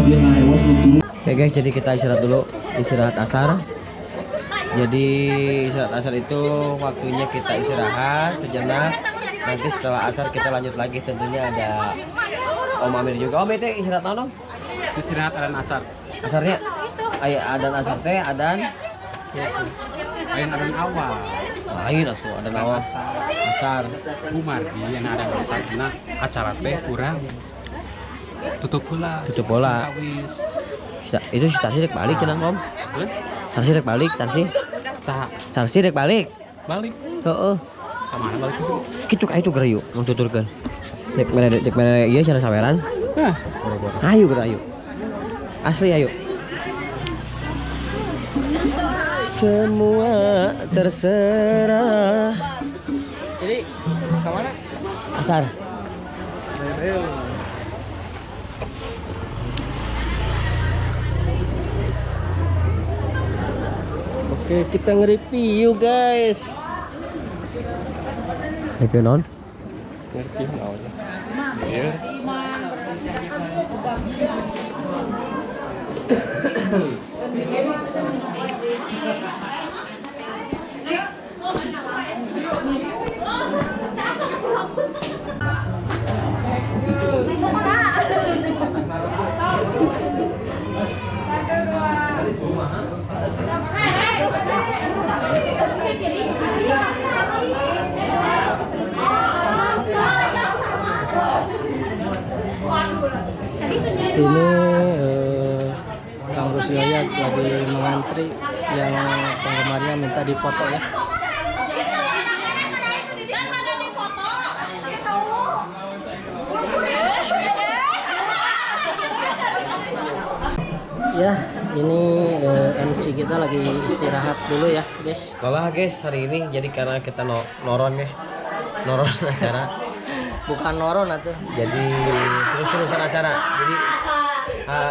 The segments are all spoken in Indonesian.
Oke guys, jadi kita istirahat dulu, istirahat asar. Jadi istirahat asar itu waktunya kita istirahat sejenak. Nanti setelah asar kita lanjut lagi, tentunya ada Om Amir juga. Om itu istirahat dong? Istirahat adan asar. Asarnya? Ayo adan asar teh, adan? Ayo adan awal. Lain asuh, adan awal. Asar. Umar yang ada asar, nah acara teh kurang. Tutup pula. Tutup bola. Itu si Tarsi rek balik cenah Om. Tarsi rek balik, Tarsi. Tarsi rek balik. Balik. Heeh. Kemana balik itu? Kitu ka itu gerayu mun tuturkeun. Dek mere ieu cenah saweran. Ayo geura ayo. Asli ayo. Semua terserah. Jadi kemana? Asar. Oke, kita nge-review guys. Review non? Ngerti naon. Ini Kang Rusyoya lagi mengantri yang penggemarnya minta dipoto ya. Ya, ini MC kita lagi istirahat dulu ya, guys. Lelah guys hari ini, jadi karena kita noron ya, noron acara. Bukan noron atuh. Jadi terus-terusan acara. Jadi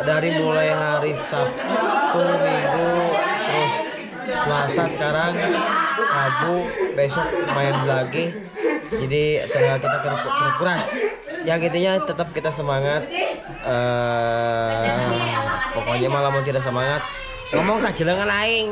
dari mulai hari Sabtu, Minggu, terus Selasa sekarang, Rabu, besok main lagi. Jadi tenaga kita terkuras. Ya intinya tetap kita semangat. Pokoknya malah mau tidak semangat, ngomong kajelengan aing.